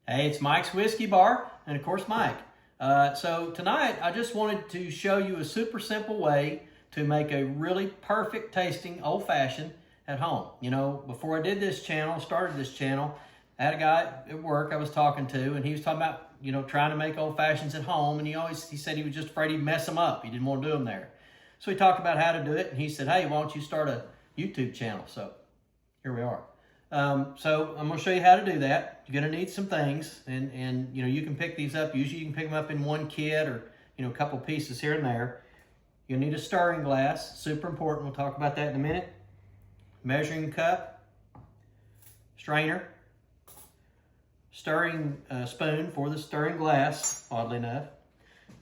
Hey, it's Mike's Whiskey Bar, and of course Mike. So tonight I just wanted to show you a super simple way to make a really perfect tasting old-fashioned at home. You know, before I did this channel, started this channel, I had a guy at work I was talking to, and he was talking about, you know, trying to make old-fashions at home, and he said he was just afraid he'd mess them up. He didn't want to do them there. So we talked about how to do it, and he said, hey, why don't you start a YouTube channel? So here we are. So I'm going to show you how to do that. You're going to need some things, and you know, you can pick these up. Usually you can pick them up in one kit or, you know, a couple pieces here and there. You'll need a stirring glass, super important. We'll talk about that in a minute. Measuring cup, strainer, stirring spoon for the stirring glass, oddly enough.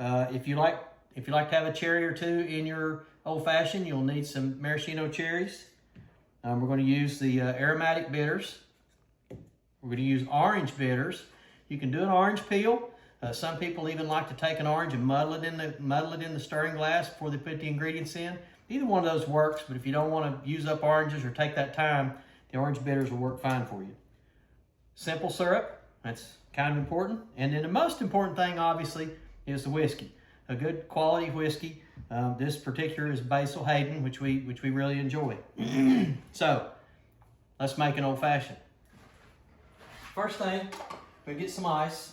If you like to have a cherry or two in your old-fashioned, you'll need some maraschino cherries. We're going to use the aromatic bitters. We're going to use orange bitters. You can do an orange peel. Some people even like to take an orange and muddle it in the stirring glass before they put the ingredients in. Either one of those works, but if you don't want to use up oranges or take that time, the orange bitters will work fine for you. Simple syrup, that's kind of important. And then the most important thing, obviously, is the whiskey. A good quality whiskey. This particular is Basil Hayden, which we really enjoy. So, let's make an old-fashioned. First thing, we get some ice.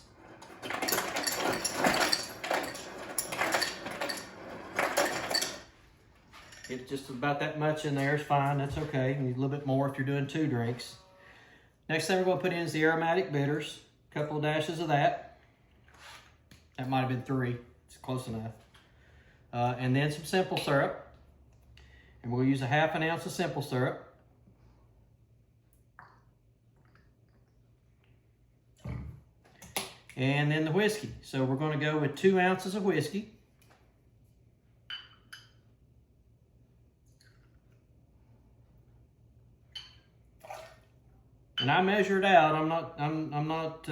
Get just about that much in there is fine. That's okay. You need a little bit more if you're doing 2 drinks. Next thing we're going to put in is the aromatic bitters. A couple of dashes of that. That might have been 3. It's close enough. And then some simple syrup. And we'll use a ½ ounce of simple syrup. And then the whiskey. So we're going to go with 2 ounces of whiskey. And I measure it out. I'm not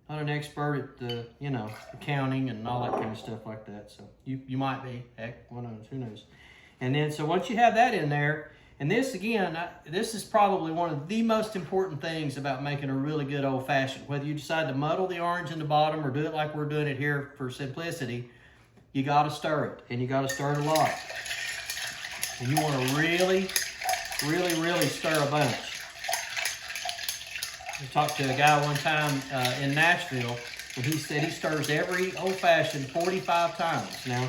an expert at you know, accounting and all that kind of stuff like that. So you might be. Heck, one knows? Who knows? And then so once you have that in there, and this again, this is probably one of the most important things about making a really good old-fashioned. Whether you decide to muddle the orange in the bottom or do it like we're doing it here for simplicity, you got to stir it, and you got to stir it a lot. And you want to really stir a bunch. I talked to a guy one time in Nashville, and he said he stirs every old-fashioned 45 times. Now,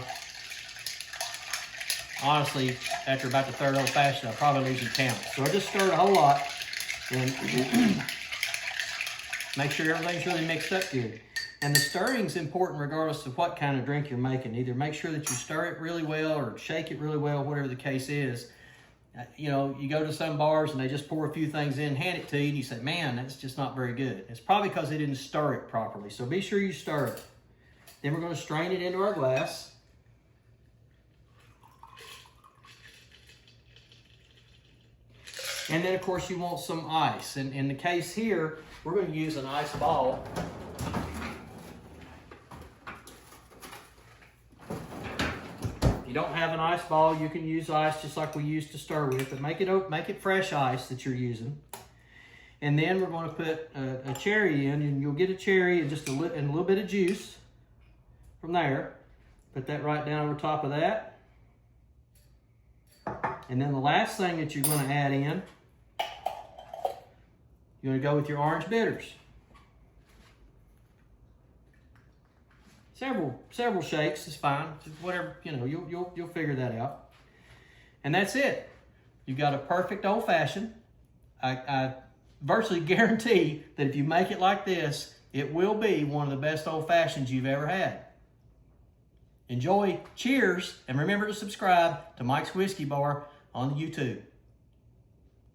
honestly, after about the 3rd old-fashioned, I'll probably lose count. So I just stir it a whole lot, and make sure everything's really mixed up good. And the stirring's important regardless of what kind of drink you're making. Either make sure that you stir it really well or shake it really well, whatever the case is. You know, you go to some bars and they just pour a few things in, hand it to you, and you say, man, that's just not very good. It's probably because they didn't stir it properly. So be sure you stir it. Then we're going to strain it into our glass. And then, of course, you want some ice. And in the case here, we're going to use an ice ball. You don't have an ice ball, you can use ice just like we used to stir with, but make it fresh ice that you're using. And then we're going to put a cherry in, and you'll get a cherry and just a little bit of juice from there. Put that right down over top of that. And then the last thing that you're going to add in, you're going to go with your orange bitters. Several shakes is fine. Whatever, you know, you'll figure that out. And that's it. You've got a perfect old-fashioned. I virtually guarantee that if you make it like this, it will be one of the best old-fashions you've ever had. Enjoy. Cheers. And remember to subscribe to Mike's Whiskey Bar on YouTube.